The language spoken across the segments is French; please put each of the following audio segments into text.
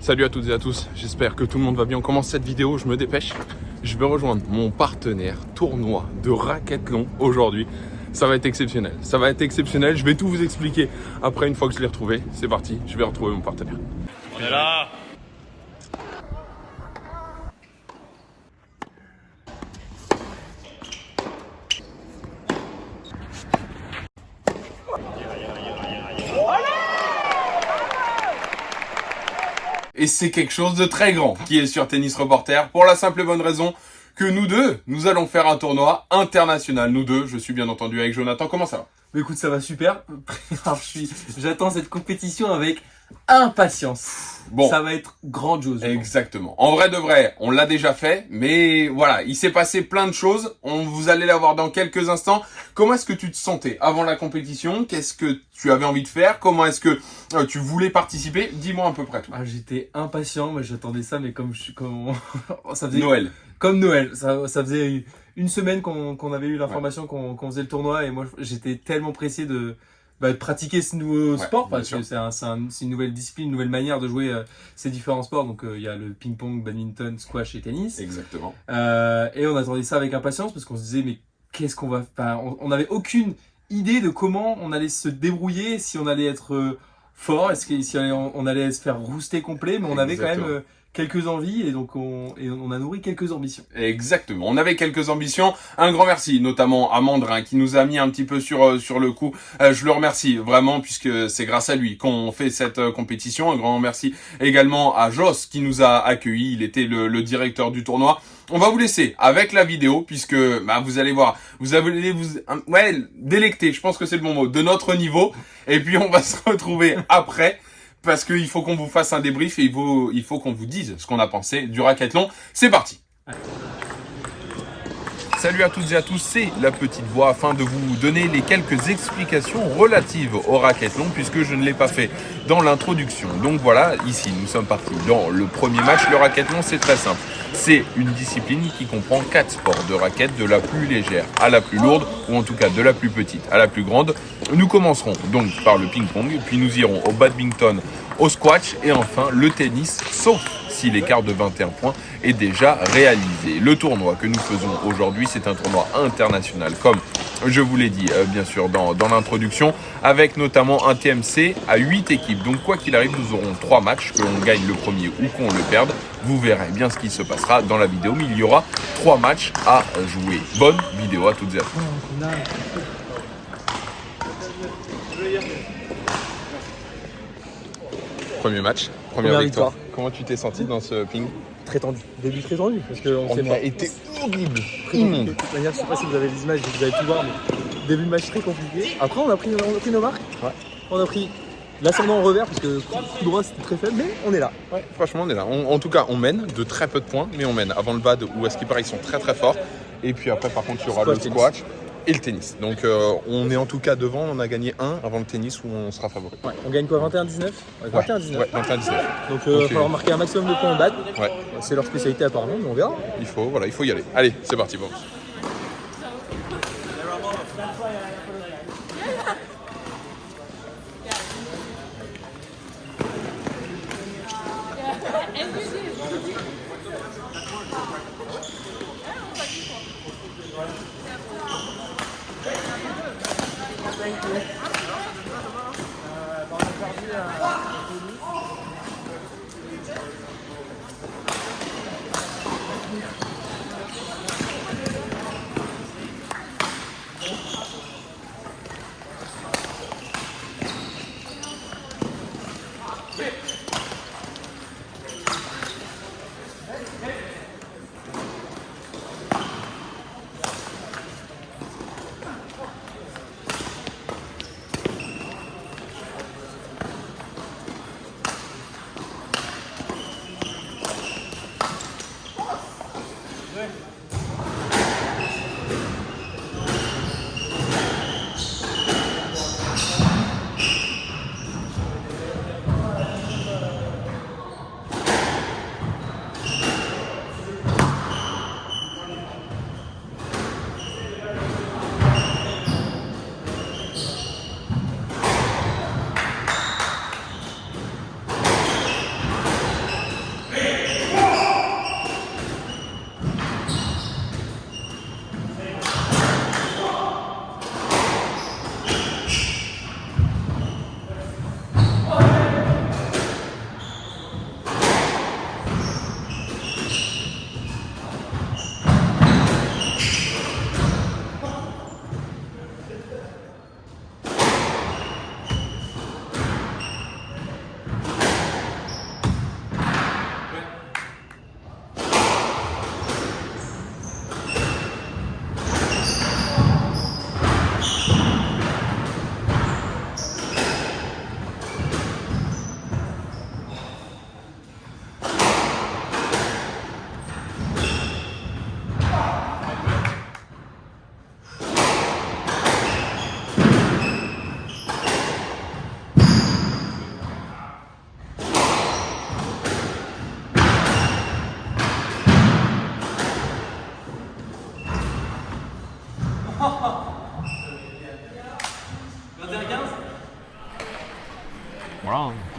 Salut à toutes et à tous, j'espère que tout le monde va bien. On commence cette vidéo, je me dépêche. Je vais rejoindre mon partenaire tournoi de racquethlon aujourd'hui. Ça va être exceptionnel, je vais tout vous expliquer après une fois que je l'ai retrouvé. C'est parti, je vais retrouver mon partenaire. On est là. Et c'est quelque chose de très grand qui est sur Tennis Reporter pour la simple et bonne raison que nous deux, nous allons faire un tournoi international. Nous deux, je suis bien entendu avec Jonathan. Comment ça va? Mais écoute, ça va super. Alors, j'attends cette compétition avec impatience. Bon. Ça va être grandiose. Exactement. En vrai de vrai, on l'a déjà fait, mais voilà, il s'est passé plein de choses. Vous allez la voir dans quelques instants. Comment est-ce que tu te sentais avant la compétition? Qu'est-ce que tu avais envie de faire? Comment est-ce que tu voulais participer? Dis-moi à peu près tout. Ah, j'étais impatient, mais j'attendais ça, mais comme ça faisait Noël. Comme Noël. Ça faisait une semaine qu'on avait eu l'information qu'on faisait le tournoi, et moi j'étais tellement pressé de pratiquer ce nouveau sport, parce que c'est une nouvelle discipline, une nouvelle manière de jouer ces différents sports. Donc il y a le ping-pong, badminton, squash et tennis. Exactement. Et on attendait ça avec impatience parce qu'on se disait mais qu'est-ce qu'on va faire? On n'avait aucune idée de comment on allait se débrouiller, si on allait être fort, si on allait se faire rouster complet, mais on avait quand même quelques envies, et donc on a nourri quelques ambitions. Exactement, on avait quelques ambitions. Un grand merci notamment à Mandrin qui nous a mis un petit peu sur le coup. Je le remercie vraiment puisque c'est grâce à lui qu'on fait cette compétition. Un grand merci également à Joss qui nous a accueillis. Il était le directeur du tournoi. On va vous laisser avec la vidéo puisque vous allez voir, vous allez vous délecter, je pense que c'est le bon mot, de notre niveau. Et puis on va se retrouver après. Parce qu'il faut qu'on vous fasse un débrief et il faut qu'on vous dise ce qu'on a pensé du racquethlon. C'est parti. Salut à toutes et à tous, c'est la petite voix afin de vous donner les quelques explications relatives au racquethlon puisque je ne l'ai pas fait dans l'introduction. Donc voilà, ici nous sommes partis dans le premier match. Le racquethlon, c'est très simple. C'est une discipline qui comprend 4 sports de raquettes, de la plus légère à la plus lourde, ou en tout cas de la plus petite à la plus grande. Nous commencerons donc par le ping-pong, puis nous irons au badminton, au squash et enfin le tennis, sauf si l'écart de 21 points est déjà réalisé. Le tournoi que nous faisons aujourd'hui, c'est un tournoi international, comme je vous l'ai dit bien sûr dans l'introduction, avec notamment un TMC à 8 équipes. Donc quoi qu'il arrive, nous aurons 3 matchs, que l'on gagne le premier ou qu'on le perde. Vous verrez bien ce qui se passera dans la vidéo, mais il y aura 3 matchs à jouer. Bonne vidéo à toutes et à tous. Premier match, première victoire. Comment tu t'es senti dans ce ping? Très tendu, début très tendu, parce qu'on On a été horrible, très immonde. De toute manière, je sais pas si vous avez les images, vous avez pu voir, mais début de match très compliqué. Après, on a pris nos marques. Ouais. On a pris l'ascendant en revers, parce que coup droit c'était très faible, mais on est là. Ouais, franchement, on est là. En tout cas, on mène de très peu de points, mais on mène. Avant le bad, où est-ce qu'il paraît, ils sont très très forts. Et puis après, par contre, il y aura le squash et le tennis. Donc on est en tout cas devant, on a gagné 1 avant le tennis où on sera favori. Ouais. On gagne quoi, 21-19? 21-19. Ouais, 21-19. Donc il va falloir marquer un maximum de points en bad. Ouais. C'est leur spécialité apparemment, mais on verra. Il faut y aller. Allez, c'est parti, bon.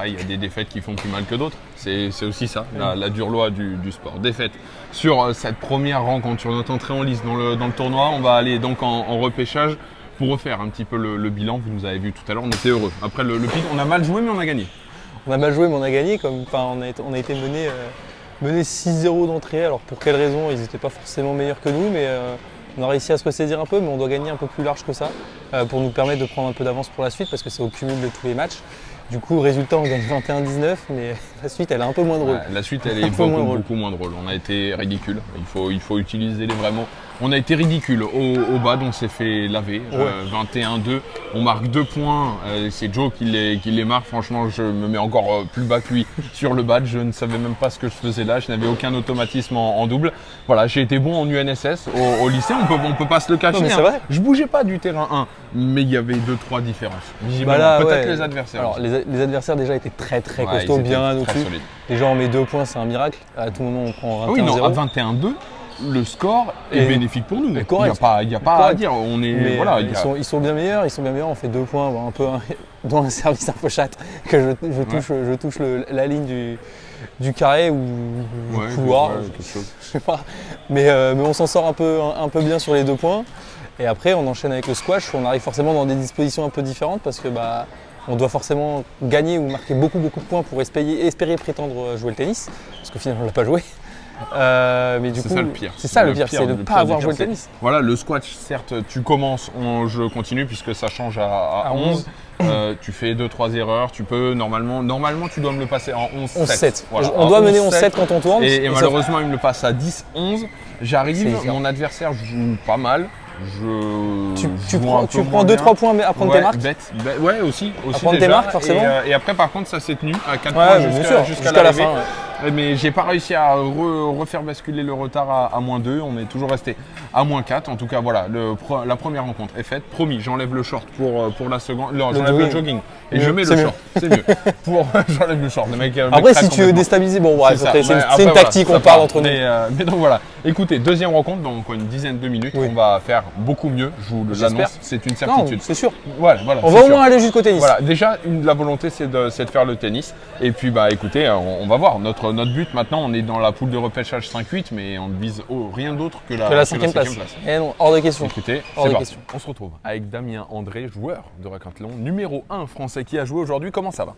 il y a des défaites qui font plus mal que d'autres. C'est aussi ça, la dure loi du sport. Défaite sur cette première rencontre, sur notre entrée en lice dans le tournoi. On va aller donc en repêchage pour refaire un petit peu le bilan. Vous nous avez vu tout à l'heure, on était heureux. Après le pic, on a mal joué mais on a gagné. On a mal joué mais on a gagné. On a été mené 6-0 d'entrée. Alors pour quelles raisons? Ils n'étaient pas forcément meilleurs que nous, mais on a réussi à se ressaisir un peu, mais on doit gagner un peu plus large que ça pour nous permettre de prendre un peu d'avance pour la suite, parce que c'est au cumul de tous les matchs. Du coup, résultat, on gagne 21-19, mais la suite, elle est un peu moins drôle. Ouais, la suite, elle est beaucoup moins drôle. On a été ridicule. Il faut utiliser les vrais mots. On a été ridicule au bas, donc on s'est fait laver. 21-2. On marque 2 points. C'est Joe qui les marque. Franchement, je me mets encore plus bas que lui sur le badge. Je ne savais même pas ce que je faisais là. Je n'avais aucun automatisme en double. Voilà, j'ai été bon en UNSS au lycée. On peut pas se le cacher. Non, mais c'est vrai. Je bougeais pas du terrain 1, mais il y avait 2-3 différences. Peut-être les adversaires. Alors, les adversaires déjà étaient très costauds, bien au-dessus. Déjà, on met 2 points, c'est un miracle. À tout moment, on prend 21-0. Ah oui, non, à 21-2. Le score est bénéfique pour nous. Il n'y a pas à dire. Ils sont bien meilleurs. On fait 2 points, un peu dans un service un peu chatte que je touche la ligne du carré ou du couloir. Je sais pas. Mais on s'en sort un peu bien sur les 2 points. Et après, on enchaîne avec le squash. On arrive forcément dans des dispositions un peu différentes parce que on doit forcément gagner ou marquer beaucoup de points pour espérer prétendre jouer le tennis. Parce qu'au final, on ne l'a pas joué. Mais du coup, ça le pire. C'est ça le pire, c'est de ne pas avoir joué le tennis. Voilà, le squash, certes, tu commences, je continue puisque ça change à 11. Tu fais 2-3 erreurs, tu peux normalement tu dois me le passer en 11-7. Voilà. On doit mener 11-7 quand on tourne. Et malheureusement, il me le passe à 10-11. J'arrive, mon adversaire joue pas mal. Tu prends 2-3 points à prendre tes marques. Ouais, aussi à prendre déjà. tes marques, forcément. Et après, par contre, ça s'est tenu à 4 points jusqu'à la fin. Mais j'ai pas réussi à refaire basculer le retard à -2. On est toujours resté à -4. En tout cas, voilà, la première rencontre est faite. Promis, j'enlève le short pour la seconde. Non, j'enlève le jogging. Et je mets le short. C'est mieux. J'enlève le short. Après, si tu veux déstabiliser, bon, bref, c'est une tactique, on parle entre nous. Mais donc voilà. Écoutez, deuxième rencontre, donc une dizaine de minutes. On va faire beaucoup mieux. Je vous l'annonce, c'est une certitude. Non, c'est sûr. Voilà, on va au moins aller jusqu'au tennis. Voilà, déjà, la volonté, c'est de faire le tennis. Et puis, écoutez, on va voir. Notre but maintenant, on est dans la poule de repêchage 5-8, mais on ne vise rien d'autre que la 5e place. Et non, hors de question. Écoutez, c'est parti. On se retrouve avec Damien André, joueur de Racathlon, numéro 1 français qui a joué aujourd'hui. Comment ça va?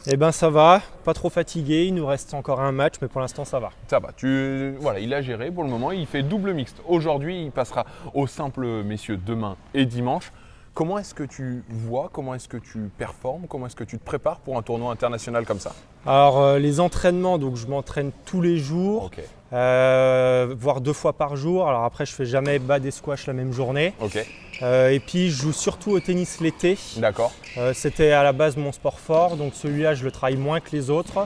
Eh ben ça va, pas trop fatigué, il nous reste encore un match, mais pour l'instant ça va. Ça va, voilà, il a géré pour le moment, il fait double mixte. Aujourd'hui, il passera au simple messieurs demain et dimanche. Comment est-ce que tu vois, comment est-ce que tu performes, comment est-ce que tu te prépares pour un tournoi international comme ça? Alors les entraînements, donc je m'entraîne tous les jours, voire 2 fois par jour. Alors après je fais jamais bad et squash la même journée. Et puis je joue surtout au tennis l'été. D'accord. C'était à la base mon sport fort, donc celui-là je le travaille moins que les autres.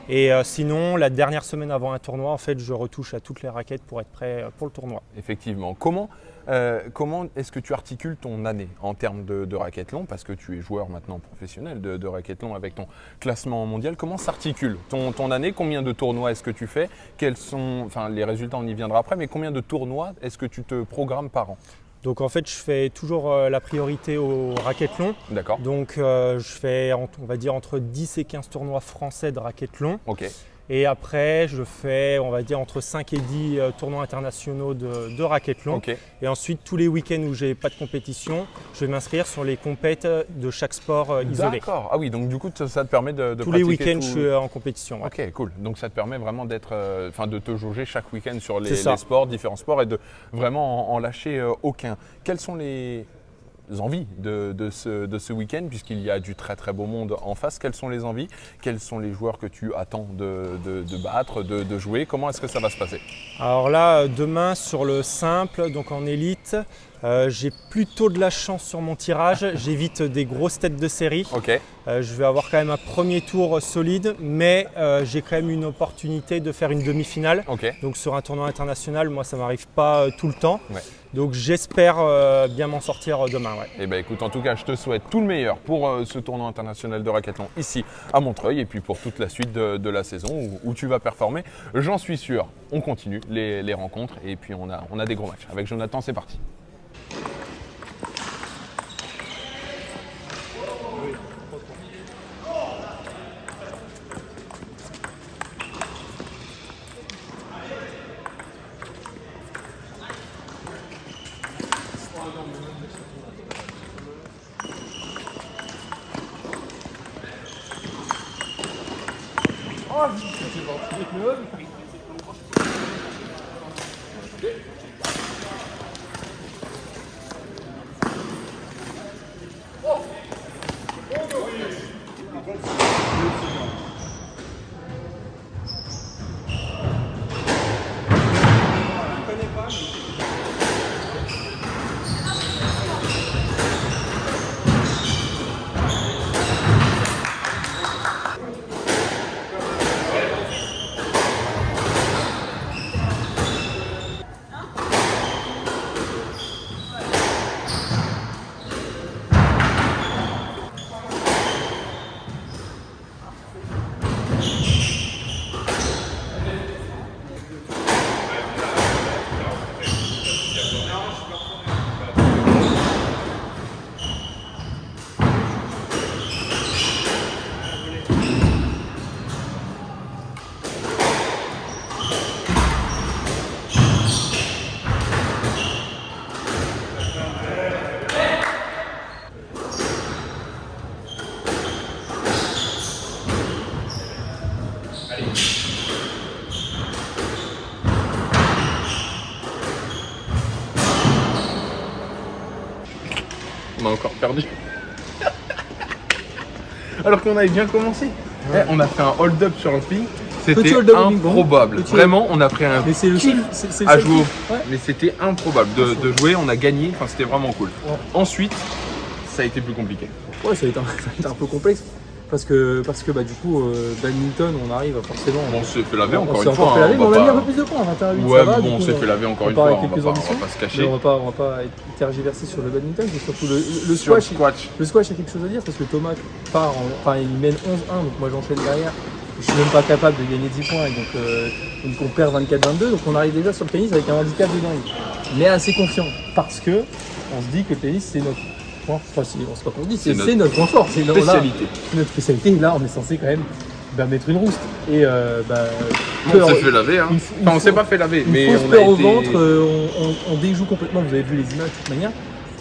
Et sinon la dernière semaine avant un tournoi, en fait je retouche à toutes les raquettes pour être prêt pour le tournoi. Effectivement. Comment est-ce que tu articules ton année en termes de racquethlon, parce que tu es joueur maintenant professionnel de racquethlon avec ton classement mondial? Comment s'articule ton année? Combien de tournois est-ce que tu fais? Quels sont, les résultats, on y viendra après, mais combien de tournois est-ce que tu te programmes par an? Donc en fait, je fais toujours la priorité au racquethlon. D'accord. Donc je fais, on va dire, entre 10 et 15 tournois français de racquethlon. Et après, je fais, on va dire, entre 5 et 10 tournois internationaux de racquethlon. Et ensuite, tous les week-ends où j'ai pas de compétition, je vais m'inscrire sur les compètes de chaque sport isolé. D'accord. Ah oui, donc du coup, ça te permet de tous les week-ends, je suis en compétition. Ok, cool. Donc ça te permet vraiment de te jauger chaque week-end sur les sports, différents sports, et de vraiment en lâcher aucun. Quels sont les envies de ce week-end, puisqu'il y a du très beau monde en face? Quelles sont les envies? Quels sont les joueurs que tu attends de battre, de jouer? Comment est-ce que ça va se passer? Alors là, demain sur le simple, donc en élite, j'ai plutôt de la chance sur mon tirage. J'évite des grosses têtes de série. Je vais avoir quand même un premier tour solide, mais j'ai quand même une opportunité de faire une demi-finale. Donc sur un tournoi international, moi ça ne m'arrive pas tout le temps. Donc j'espère bien m'en sortir demain. Eh bien écoute, en tout cas, je te souhaite tout le meilleur pour ce tournoi international de racquethlon ici à Montreuil, et puis pour toute la suite de la saison où tu vas performer. J'en suis sûr. On continue les rencontres, et puis on a des gros matchs. Avec Jonathan, c'est parti. On a encore perdu. Alors qu'on avait bien commencé. Ouais. On a fait un hold-up sur le ping. C'était improbable. Vraiment, on a pris un kiff à jouer. Ouais. Mais c'était improbable de jouer. On a gagné. Enfin, c'était vraiment cool. Ouais. Ensuite, ça a été plus compliqué. Ouais, ça a été un peu complexe. Parce que bah, du coup, badminton, on arrive forcément. On s'est fait laver encore une fois. On a mis un peu plus de points, 21-8. Ouais, mais bon, on s'est fait laver encore une fois. On va pas se cacher. On va pas tergiverser sur le badminton, mais surtout le squash. Le squash a quelque chose à dire parce que Thomas part, il mène 11-1, donc moi j'enchaîne derrière. Je suis même pas capable de gagner 10 points, donc on perd 24-22. Donc on arrive déjà sur le tennis avec un handicap de dingue. Mais assez confiant parce que on se dit que le tennis c'est notre. Enfin, c'est pas qu'on dit, c'est notre point fort, c'est spécialité. Notre spécialité. Là, on est censé quand même mettre une rouste. Et on s'est fait laver. Hein. Enfin, on s'est pas fait laver, mais on a peur au ventre. On déjoue complètement. Vous avez vu les images de toute manière.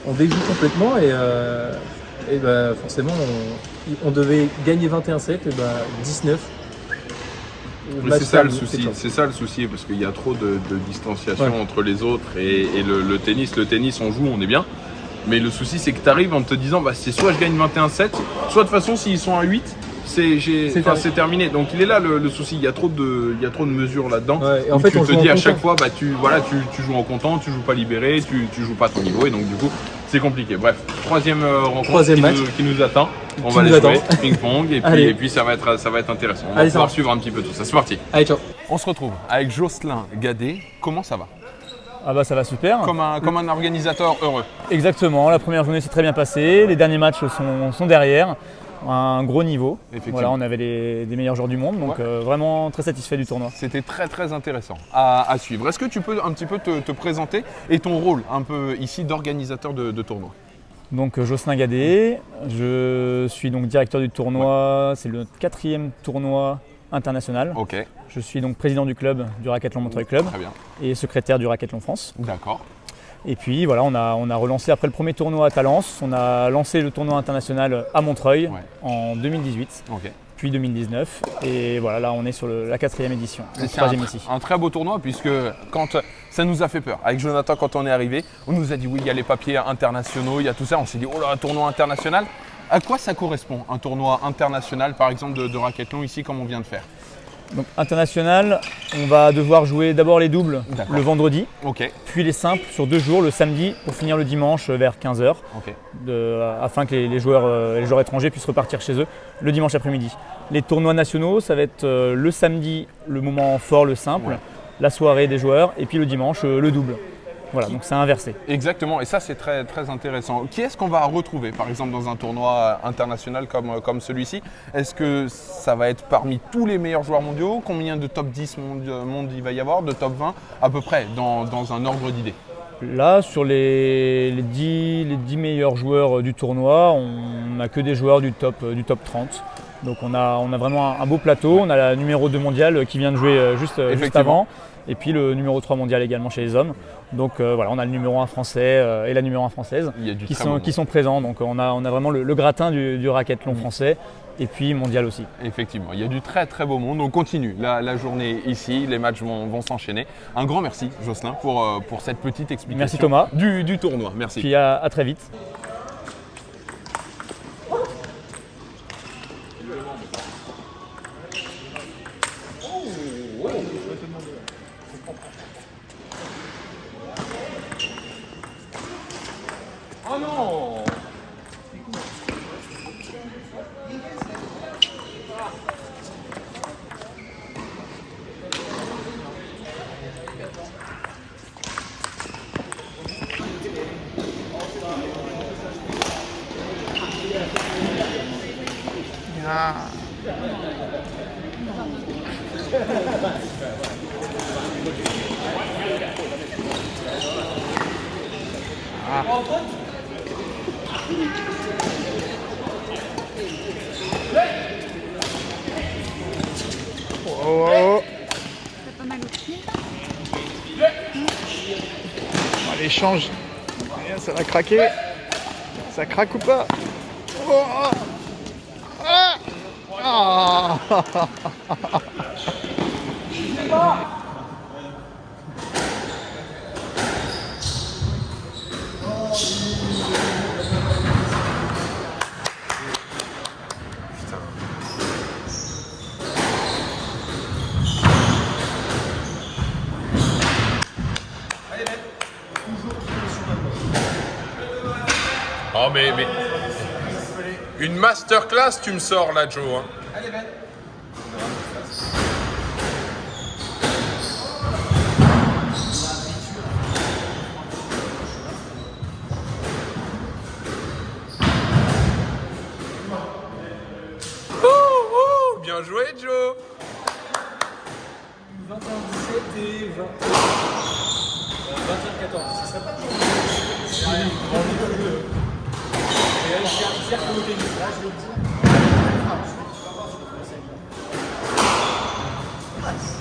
On déjoue complètement et forcément, on devait gagner 21-7 et 19. C'est ça le souci. C'est ça le souci parce qu'il y a trop de distanciation entre les autres et le tennis. Le tennis, on joue, on est bien. Mais le souci, c'est que tu arrives en te disant, c'est soit je gagne 21-7, soit de toute façon, s'ils sont à 8, c'est terminé. Donc il est là le souci, il y a trop de mesures là-dedans. Ouais, et en fait, tu te dis à chaque fois, tu joues en comptant, tu joues pas libéré, tu joues pas à ton niveau, et donc du coup, c'est compliqué. Bref, troisième rencontre qui nous attend. On va aller jouer, ping-pong, et puis ça va être intéressant. On va pouvoir suivre un petit peu tout ça. C'est parti. Allez, ciao. On se retrouve avec Jocelyn Gadet. Comment ça va ? Ah bah ça va super. Comme un organisateur heureux. Exactement, la première journée s'est très bien passée, les derniers matchs sont derrière, un gros niveau. Voilà, on avait des meilleurs joueurs du monde, donc vraiment très satisfait du tournoi. C'était très très intéressant à suivre. Est-ce que tu peux un petit peu te présenter et ton rôle un peu ici d'organisateur de tournoi ? Donc Jocelyn Gadet, je suis donc directeur du tournoi, c'est le 4e tournoi international. Ok. Je suis donc président du club, du Racathlon Montreuil Club, et secrétaire du Racathlon France. D'accord. Et puis voilà, on a relancé après le premier tournoi à Talence, on a lancé le tournoi international à Montreuil en 2018, puis 2019. Et voilà, là on est sur la 4e édition, la 3e ici. Un très beau tournoi puisque quand ça nous a fait peur. Avec Jonathan, quand on est arrivé, on nous a dit oui, il y a les papiers internationaux, il y a tout ça. On s'est dit oh là, un tournoi international. À quoi ça correspond un tournoi international par exemple de racathlon ici comme on vient de faire ? Donc international, on va devoir jouer d'abord les doubles le vendredi, puis les simples sur 2 jours, le samedi pour finir le dimanche vers 15h, afin que les joueurs étrangers puissent repartir chez eux le dimanche après-midi. Les tournois nationaux, ça va être le samedi, le moment fort, le simple, la soirée des joueurs, et puis le dimanche, le double. Voilà, donc c'est inversé. Exactement, et ça c'est très, très intéressant. Qui est-ce qu'on va retrouver par exemple dans un tournoi international comme celui-ci ? Est-ce que ça va être parmi tous les meilleurs joueurs mondiaux ? Combien de top 10 monde il va y avoir, de top 20 à peu près, dans un ordre d'idée ? Là, sur les 10 meilleurs joueurs du tournoi, on n'a que des joueurs du top 30. Donc on a vraiment un beau plateau. On a la numéro 2 mondiale qui vient de jouer juste avant. Et puis le numéro 3 mondial également chez les hommes. Donc voilà, on a le numéro 1 français et la numéro 1 française qui sont présents. Donc on a vraiment le gratin du racathlon français. et puis mondial aussi. Effectivement, il y a du très très beau monde. On continue la journée ici, les matchs vont s'enchaîner. Un grand merci Jocelyn pour cette petite explication. Merci Thomas. Du tournoi. Merci. Puis à très vite. Oh non! Oh. T'as pas mal au pied. Allez, change. Ça va craquer. Ça craque ou pas? Oh. Ah. Ah. Oh mais une masterclass tu me sors là Joe. Hein. Allez Ben. Oh, bien joué Joe. 21-17 et 21-14. Ce serait pas trop. Et là, il sert comme au tennis. Là, je le dis.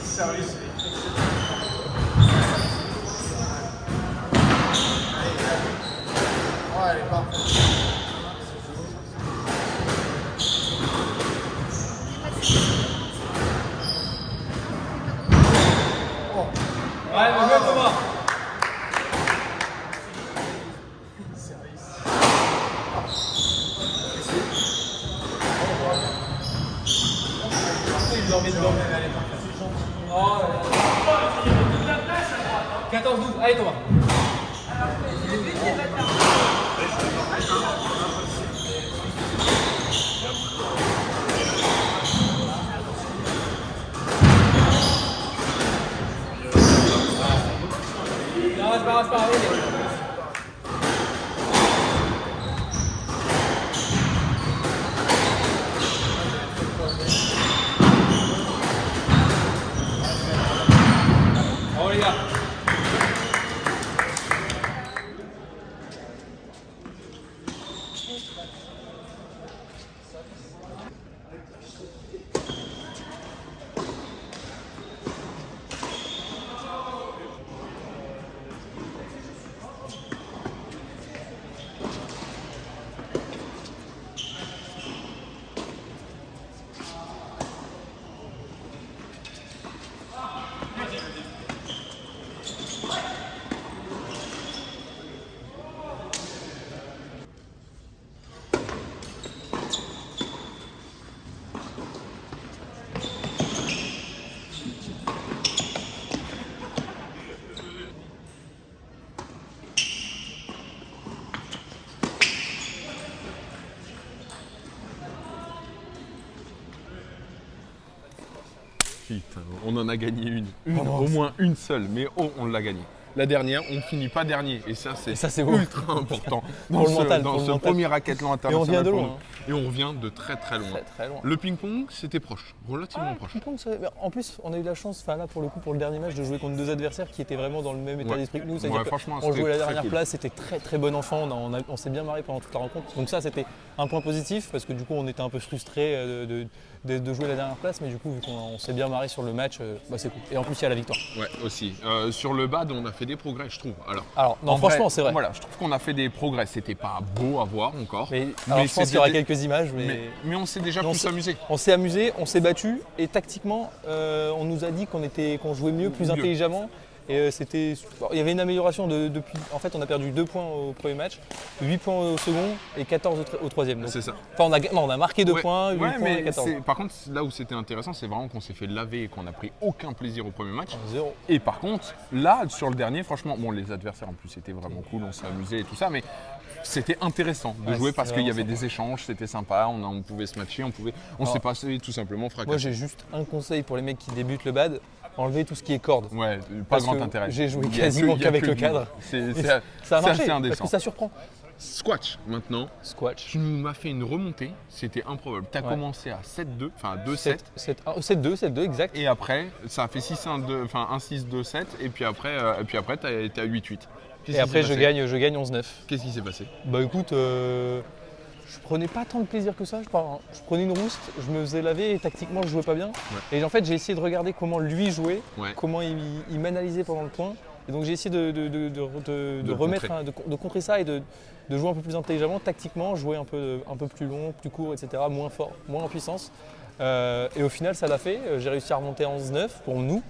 Service. Ouais, elle est parfaite. Ouais, mais mieux Thomas. Il dormait dedans. Oh, 14-12. Allez Thomas. Non, c'est pas grave. Oh les gars. Putain, on en a gagné une au moins une seule, mais on l'a gagnée. La dernière, on ne finit pas dernier. Et ça, c'est ultra important dans ce premier racquettement international. Et on vient de loin. Et on vient de très très loin. Très loin. Le ping-pong, c'était proche, relativement proche. En plus, on a eu la chance, là pour le coup, pour le dernier match, de jouer contre deux adversaires qui étaient vraiment dans le même état d'esprit que nous. C'est-à-dire qu'on jouait la dernière place, c'était très très bon enfant. On s'est bien marré pendant toute la rencontre. Donc ça, c'était un point positif parce que du coup, on était un peu frustrés de jouer la dernière place, mais du coup, vu qu'on s'est bien marré sur le match, c'est cool. Et en plus, il y a la victoire. Ouais, aussi. Sur le bad, on a fait des progrès, je trouve. Alors non, franchement, c'est vrai. Voilà, je trouve qu'on a fait des progrès. C'était pas beau à voir encore. Mais je pense qu'il y aura quelques images. Mais on s'est déjà plus amusé. On s'est amusé, on s'est battu et tactiquement, on nous a dit qu'on jouait mieux, plus intelligemment. Et il y avait une amélioration depuis. En fait, on a perdu 2 points au premier match, 8 points au second et 14 au troisième. C'est ça. Enfin, on a marqué 2 points, 8 points et 14. Par contre, là où c'était intéressant, c'est vraiment qu'on s'est fait laver et qu'on n'a pris aucun plaisir au premier match. 0. Et par contre, là, sur le dernier, franchement, bon, les adversaires en plus c'était vraiment cool, on s'est amusé et tout ça, mais c'était intéressant de jouer parce qu'il y avait des échanges, c'était sympa, on pouvait se matcher, on s'est passé tout simplement fracas. Moi, j'ai juste un conseil pour les mecs qui débutent le bad. Enlever tout ce qui est corde. Ouais, pas grand intérêt. J'ai joué quasiment qu'avec le cadre. Ça a marché parce que ça surprend. Squash maintenant. Squash. Tu m'as fait une remontée, c'était improbable. Tu as commencé à 7-2, enfin 2-7. 7-2, exact. Et après, ça a fait 6-1-2, enfin 1-6-2-7. Et puis après, tu as été à 8-8. Et après, je gagne 11-9. Qu'est-ce qui s'est passé? Bah écoute, je prenais pas tant de plaisir que ça. Je prenais une rouste, je me faisais laver et tactiquement, je jouais pas bien. Ouais. Et en fait, j'ai essayé de regarder comment lui jouait, comment il m'analysait pendant le point. Et donc, j'ai essayé de remettre, de contrer ça et de jouer un peu plus intelligemment, tactiquement, jouer un peu plus long, plus court, etc., moins fort, moins en puissance. Et au final, ça l'a fait. J'ai réussi à remonter à 11-9 pour nous.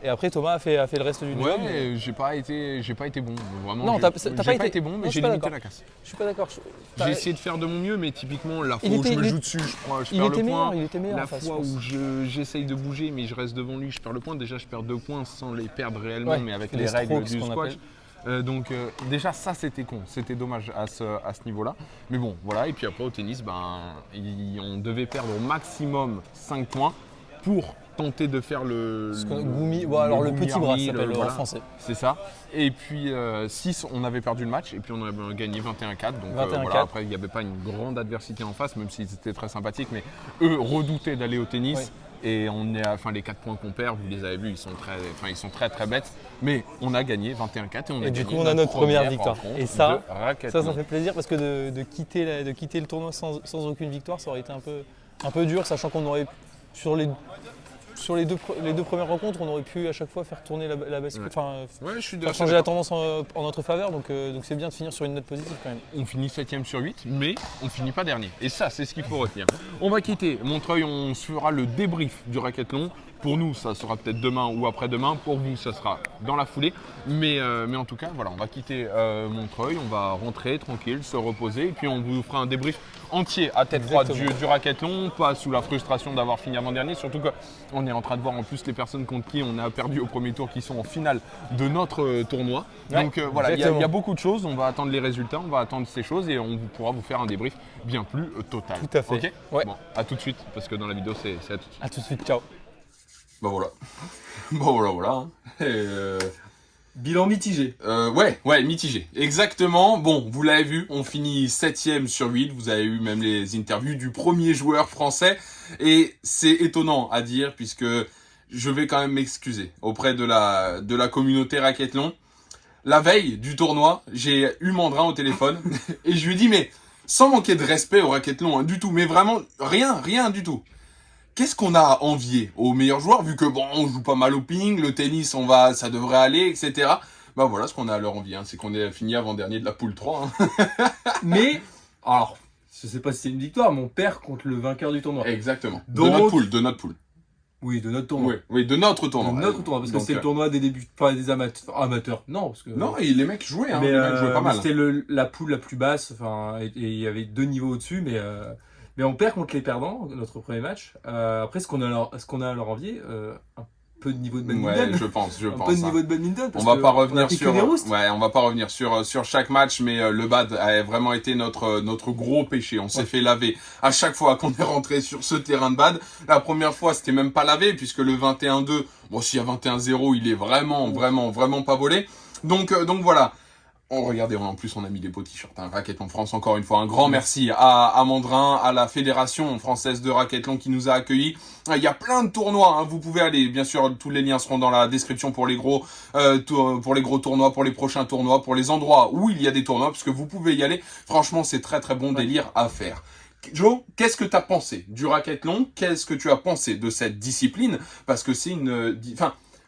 Et après, Thomas a fait le reste du job. Ouais, j'ai pas été bon. Vraiment, non, t'as pas été bon, mais j'ai limité la casse. Je suis pas d'accord. J'ai essayé de faire de mon mieux, mais typiquement, la fois où je me joue dessus, je perds le point. Il était meilleur la fois où j'essaye de bouger, mais je reste devant lui, je perds le point. Déjà, je perds 2 points sans les perdre réellement, mais avec les règles du squash. Donc déjà ça c'était con, c'était dommage à ce niveau-là. Mais bon voilà, et puis après au tennis, on devait perdre au maximum 5 points pour tenter de faire le petit bras, ça s'appelle en français. C'est ça. Et puis 6, on avait perdu le match et puis on avait gagné 21-4. Donc 21-4. Après il n'y avait pas une grande adversité en face, même s'ils étaient très sympathiques, mais eux redoutaient d'aller au tennis. Oui. Et les 4 points qu'on perd, vous les avez vus, ils sont très bêtes. Mais on a gagné 21-4 et du coup on a notre première victoire. Et ça fait plaisir parce que de quitter le tournoi sans aucune victoire, ça aurait été un peu dur, sachant qu'on aurait sur les deux premières rencontres, on aurait pu à chaque fois faire tourner la bascule, changer la tendance en notre faveur. Donc c'est bien de finir sur une note positive quand même. On finit 7ème sur 8, mais on finit pas dernier. Et ça, c'est ce qu'il faut retenir. On va quitter Montreuil, on se fera le débrief du Racquethlon. Pour nous, ça sera peut-être demain ou après-demain. Pour vous, ça sera dans la foulée. Mais en tout cas, voilà, on va quitter Montreuil, on va rentrer tranquille, se reposer. Et puis on vous fera un débrief entier à tête froide du Racquethlon, pas sous la frustration d'avoir fini avant-dernier. Surtout qu'on est en train de voir en plus les personnes contre qui on a perdu au premier tour qui sont en finale de notre tournoi. Ouais, donc voilà, il y a beaucoup de choses. On va attendre les résultats, on va attendre ces choses et on pourra vous faire un débrief bien plus total. Tout à fait. Okay, ouais. Bon, à tout de suite, parce que dans la vidéo, c'est à tout de suite. À tout de suite, ciao. Bah voilà. Voilà. Bilan mitigé. Ouais, mitigé. Exactement. Bon, vous l'avez vu, on finit 7ème sur 8. Vous avez eu même les interviews du premier joueur français. Et c'est étonnant à dire puisque je vais quand même m'excuser auprès de la communauté Racquethlon. La veille du tournoi, j'ai eu Mandrin au téléphone et je lui ai dit, mais sans manquer de respect au Racquethlon, du tout, mais vraiment rien du tout. Qu'est-ce qu'on a à envier aux meilleurs joueurs, vu que on joue pas mal au ping, le tennis, ça devrait aller, etc. Bah voilà ce qu'on a à leur envier, c'est qu'on est fini avant-dernier de la poule 3. Mais, alors, je sais pas si c'est une victoire, mais on perd contre le vainqueur du tournoi. Exactement. Donc, de notre poule. Oui, de notre tournoi. Oui, de notre tournoi. De notre tournoi, parce que c'est le tournoi des des amateurs. Non, parce que. Non, et les mecs jouaient, mais les mecs jouaient pas mal. C'était la poule la plus basse, et il y avait 2 niveaux au-dessus, mais on perd contre les perdants, notre premier match. Après, ce qu'on a à leur envier, un peu de niveau de badminton. Ouais, je pense. Un peu de niveau de badminton. On va pas revenir sur chaque match, mais le bad a vraiment été notre gros péché. On s'est fait laver à chaque fois qu'on est rentré sur ce terrain de bad. La première fois, c'était même pas lavé, puisque le 21-2, bon, s'il y a 21-0, il est vraiment pas volé. Donc voilà. Regardez, en plus on a mis des beaux t-shirts, Racquethlon France, encore une fois, un grand merci à Mandrin, à la Fédération Française de Racquethlon qui nous a accueillis. Il y a plein de tournois, vous pouvez aller, bien sûr, tous les liens seront dans la description pour les gros tournois, pour les prochains tournois, pour les endroits où il y a des tournois, parce que vous pouvez y aller. Franchement, c'est très bon délire à faire. Joe, qu'est-ce que tu as pensé du Racquethlon? Qu'est-ce que tu as pensé de cette discipline? Parce que c'est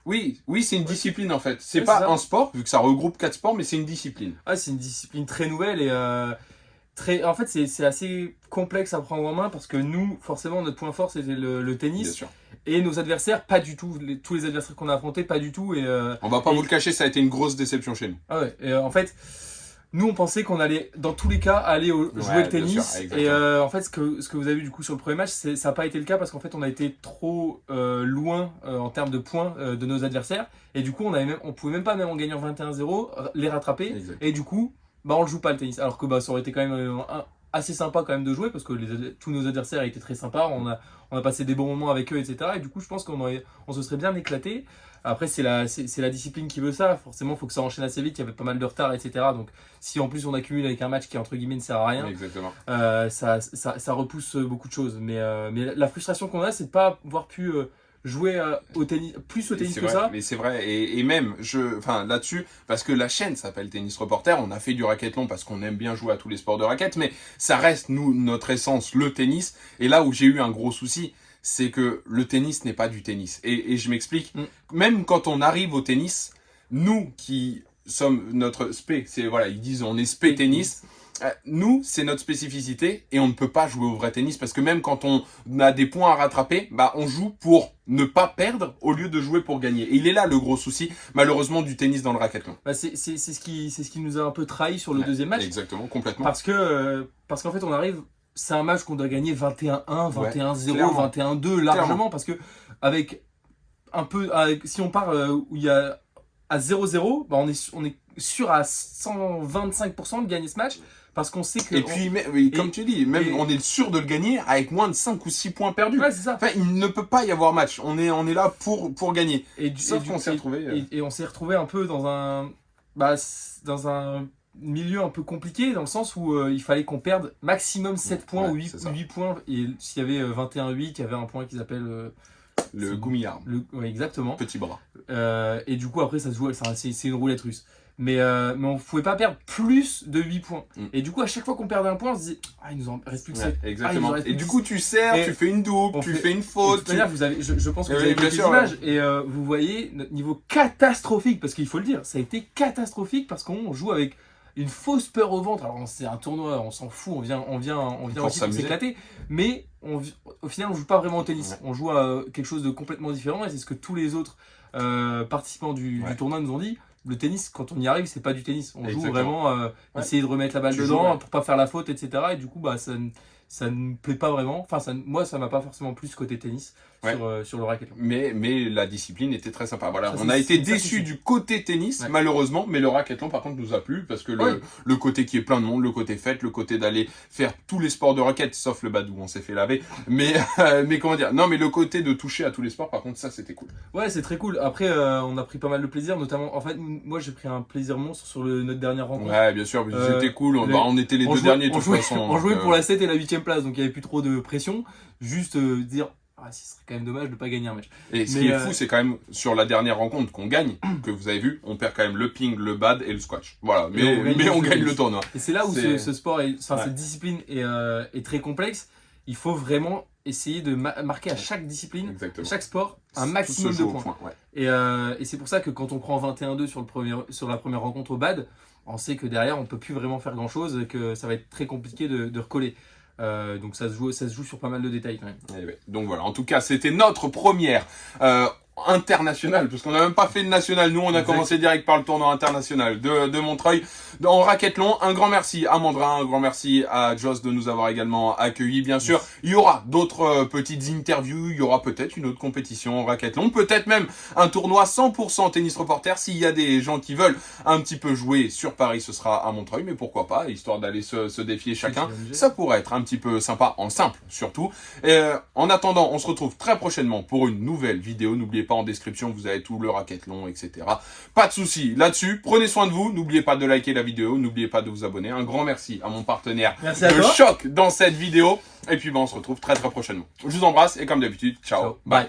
Oui, c'est une discipline en fait. C'est Ouais, pas c'est ça. un sport, vu que ça regroupe 4 sports, mais c'est une discipline. Ah, c'est une discipline très nouvelle et en fait, c'est assez complexe à prendre en main parce que nous, forcément, notre point fort, c'était le Bien tennis. sûr. Et nos adversaires, pas du tout. Tous les adversaires qu'on a affrontés, pas du tout. Et, On va pas et- vous le cacher, ça a été une grosse déception chez nous. ah ouais, et, en fait, nous, on pensait qu'on allait, dans tous les cas, aller jouer Ouais, le bien tennis. sûr, exactement. Et en fait, ce que vous avez vu du coup sur le premier match, ça n'a pas été le cas parce qu'en fait, on a été trop loin en termes de points de nos adversaires. Et du coup, on pouvait même pas, même en gagnant 21-0, les rattraper. Exactement. Et du coup, bah, on le joue pas le tennis. Alors que bah, ça aurait été quand même assez sympa quand même de jouer parce que tous nos adversaires étaient très sympas. On a passé des bons moments avec eux, etc. Et du coup, je pense on se serait bien éclaté. Après, c'est la discipline qui veut ça. Forcément, il faut que ça enchaîne assez vite. Il y avait pas mal de retard, etc. Donc, si en plus on accumule avec un match qui, entre guillemets, ne sert à rien, Exactement. ça repousse beaucoup de choses. Mais la frustration qu'on a, c'est de pas avoir pu jouer au tennis, plus au tennis C'est que vrai, ça. mais c'est vrai, et même, là-dessus, parce que la chaîne s'appelle Tennis Reporter, on a fait du racquetballon parce qu'on aime bien jouer à tous les sports de raquette, mais ça reste, nous, notre essence, le tennis. Et là où j'ai eu un gros souci, c'est que le tennis n'est pas du tennis. Et je m'explique, même quand on arrive au tennis, nous qui sommes notre spé, ils disent on est spé tennis. Nous, c'est notre spécificité et on ne peut pas jouer au vrai tennis parce que même quand on a des points à rattraper, bah on joue pour ne pas perdre au lieu de jouer pour gagner. Et il est là le gros souci, malheureusement, du tennis dans le racquetballon. Bah, c'est ce qui nous a un peu trahi sur le deuxième match. Exactement, complètement. Parce qu'en fait, on arrive, c'est un match qu'on doit gagner 21-1, 21-0, clairement. 21-2 largement parce que si on part où il y a à 0-0, bah on est sûr à 125% de gagner ce match parce qu'on sait que Et puis, comme tu dis, on est sûr de le gagner avec moins de 5 ou 6 points perdus. Ouais, c'est ça. Enfin, il ne peut pas y avoir match. On est là pour gagner. Sauf qu'on s'est retrouvé. Et on s'est retrouvé un peu dans un milieu un peu compliqué dans le sens où il fallait qu'on perde maximum 7 points Ouais, ou 8 points. Et s'il y avait 21-8, il y avait un point qu'ils appellent Le goumillard. Ouais, exactement. Petit bras. Et du coup, après, ça se joue, c'est une roulette russe. Mais on ne pouvait pas perdre plus de 8 points. Et du coup, à chaque fois qu'on perdait un point, on se disait ah, il nous en reste plus que 7. Exactement. Et du coup, tu sers, tu fais une double, tu fais une faute. De toute manière, je pense que vous avez bien vu les sûr, images et vous voyez notre niveau catastrophique, parce qu'il faut le dire, ça a été catastrophique parce qu'on joue avec une fausse peur au ventre. Alors c'est un tournoi, on s'en fout, on vient aussi pour s'éclater, mais au final on joue pas vraiment au tennis, on joue à quelque chose de complètement différent et c'est ce que tous les autres participants du tournoi nous ont dit. Le tennis, quand on y arrive, c'est pas du tennis. On joue vraiment essayer de remettre la balle dedans pour pas faire la faute, etc. Et du coup, bah, ça ne me plaît pas vraiment. Enfin, moi, ça m'a pas forcément plu ce côté tennis sur le racket. Mais la discipline était très sympa. Voilà, Ça, on a été déçus du côté tennis, malheureusement, mais le racquetball, par contre, nous a plu parce que le côté qui est plein de monde, le côté fête, le côté d'aller faire tous les sports de raquette, sauf le badou, on s'est fait laver. Mais comment dire? Non, mais le côté de toucher à tous les sports, par contre, ça, c'était cool. Ouais, c'est très cool. Après, on a pris pas mal de plaisir, notamment, en fait, moi, j'ai pris un plaisir monstre sur notre dernière rencontre. Ouais, bien sûr, c'était cool. On était les deux derniers de toute façon. On jouait pour la 7 et la 8ème place, donc il n'y avait plus trop de pression. Juste dire, ce serait quand même dommage de ne pas gagner un match. Et ce qui est fou, c'est quand même sur la dernière rencontre qu'on gagne, que vous avez vu, on perd quand même le ping, le bad et le squash. Voilà, mais on gagne le tournoi. Et c'est là où ce sport, cette discipline est très complexe. Il faut vraiment essayer de marquer à chaque discipline, chaque sport, un maximum de points. Et c'est pour ça que quand on prend 21-2 sur la première rencontre au bad, on sait que derrière on peut plus vraiment faire grand chose, que ça va être très compliqué de recoller. Donc ça se joue sur pas mal de détails quand même. Donc voilà, en tout cas c'était notre première international, parce qu'on n'a même pas fait de national. Nous, on a commencé direct par le tournoi international de Montreuil en racquetballon. Un grand merci à Mandrin, un grand merci à Joss de nous avoir également accueillis. Bien sûr, il y aura d'autres petites interviews, il y aura peut-être une autre compétition en racquetballon, peut-être même un tournoi 100% tennis reporter. S'il y a des gens qui veulent un petit peu jouer sur Paris, ce sera à Montreuil, mais pourquoi pas, histoire d'aller se défier chacun. Ça pourrait être un petit peu sympa, en simple surtout. En attendant, on se retrouve très prochainement pour une nouvelle vidéo. N'oubliez pas, en description, vous avez tout le racquetballon, etc. Pas de soucis là-dessus. Prenez soin de vous. N'oubliez pas de liker la vidéo. N'oubliez pas de vous abonner. Un grand merci à mon partenaire de choc dans cette vidéo. Et puis, on se retrouve très très prochainement. Je vous embrasse et comme d'habitude, ciao. Bye.